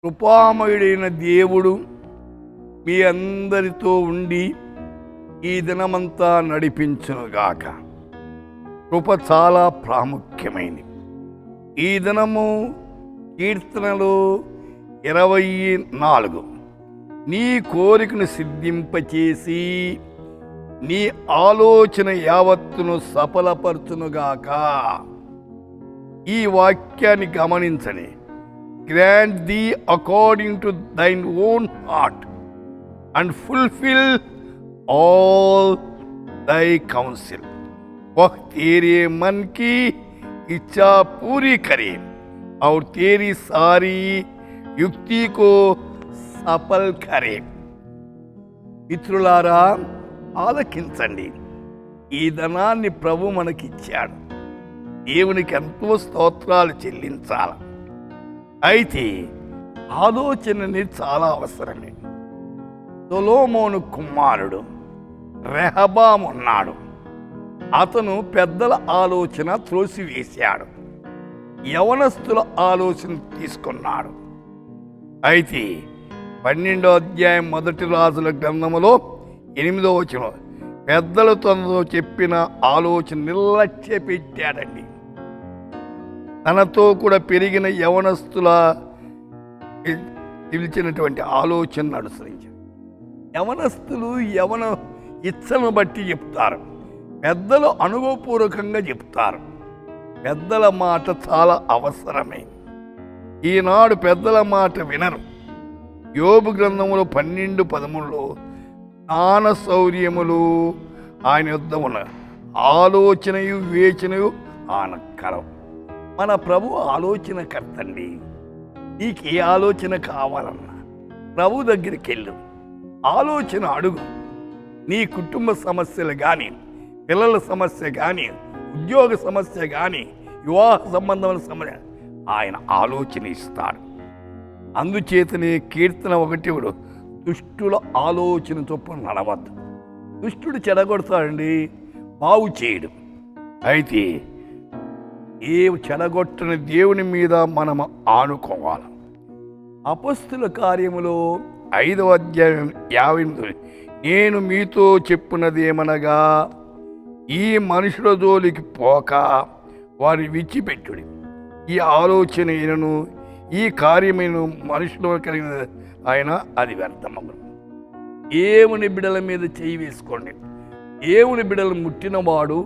కృపామయుడైన దేవుడు మీ అందరితో ఉండి ఈ దినమంతా నడిపించునుగాక. కృప చాలా ప్రాముఖ్యమైనది. ఈ దినము కీర్తనలు 24 నీ కోరికను సిద్ధింపచేసి నీ ఆలోచన యావత్తును సఫలపరచునుగాక. ఈ వాక్యాన్ని గమనించండి. Grant thee according to thine own heart and fulfill all thy counsel. वह तेरे मन की इच्छा पूरी करे और तेरी सारी युक्ति को सफल करे. మిత్రులారా, ఆలకించండి. ఈ ధనాన్ని ప్రభు మనకిచ్చాడు. దేవునికి ఎంతో స్తోత్రాలు చెల్లించాలి. అయితే ఆలోచన అనేది చాలా అవసరమే. సొలొమోను కుమారుడు రెహబాము ఉన్నాడు. అతను పెద్దల ఆలోచన త్రోసివేశాడు, యవనస్తుల ఆలోచన తీసుకున్నాడు. అయితే 12వ అధ్యాయం 1 రాజుల గ్రంథములో 8వ వచనం పెద్దలు తనతో చెప్పిన ఆలోచన నిర్లక్ష్య పెట్టాడండి. తనతో కూడా పెరిగిన యవనస్తుల పిలిచినటువంటి ఆలోచనను అనుసరించారు. యవనస్తులు యవన ఇచ్చను బట్టి చెప్తారు, పెద్దలు అనుభవపూర్వకంగా చెప్తారు. పెద్దల మాట చాలా అవసరమే. ఈనాడు పెద్దల మాట వినరు. యోబు గ్రంథములో 12:13 జ్ఞాన శౌర్యములు ఆయన యుద్ధ ఉన్న ఆలోచనయు వివేచనయు ఆనక్కరం. మన ప్రభు ఆలోచనకర్తండి. నీకు ఏ ఆలోచన కావాలన్నా ప్రభు దగ్గరికి వెళ్ళు, ఆలోచన అడుగు. నీ కుటుంబ సమస్యలు కానీ, పిల్లల సమస్య కానీ, ఉద్యోగ సమస్య కానీ, వివాహ సంబంధమైన సమస్య ఆయన ఆలోచన ఇస్తాడు. అందుచేతనే కీర్తన 1 దుష్టుల ఆలోచన చొప్పున నడవద్దు. దుష్టుడు చెడగొడతాడండి, బాగు చేయడు. అయితే ఏ చెడగొట్టని దేవుని మీద మనం ఆనుకోవాలి. అపొస్తలుల కార్యములో 5వ అధ్యాయం 58 నేను మీతో చెప్పున్నదేమనగా ఈ మనుషుల జోలికి పోక వారిని విడిచిపెట్టుడి. ఈ ఆలోచన అయినను ఈ కార్యమైన మనుషులు కలిగిన ఆయన అది వ్యర్థమగు. దేవుని బిడల మీద చేయి వేసుకోండి. దేవుని బిడలు ముట్టినవాడు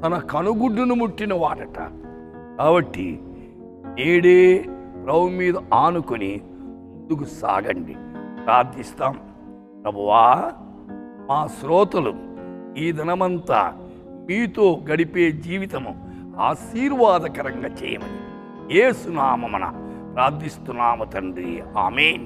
తన కనుగుడ్డును ముట్టిన వాడట. కాబట్టి ఏడే ప్రభు మీద ఆనుకొని ముందుకు సాగండి. ప్రార్థిస్తాం. ప్రభువా, మా శ్రోతలు ఈ దినమంతా మీతో గడిపే జీవితము ఆశీర్వాదకరంగా చేయమని యేసు నామమున ప్రార్థిస్తున్నాము తండ్రి. ఆమేన్.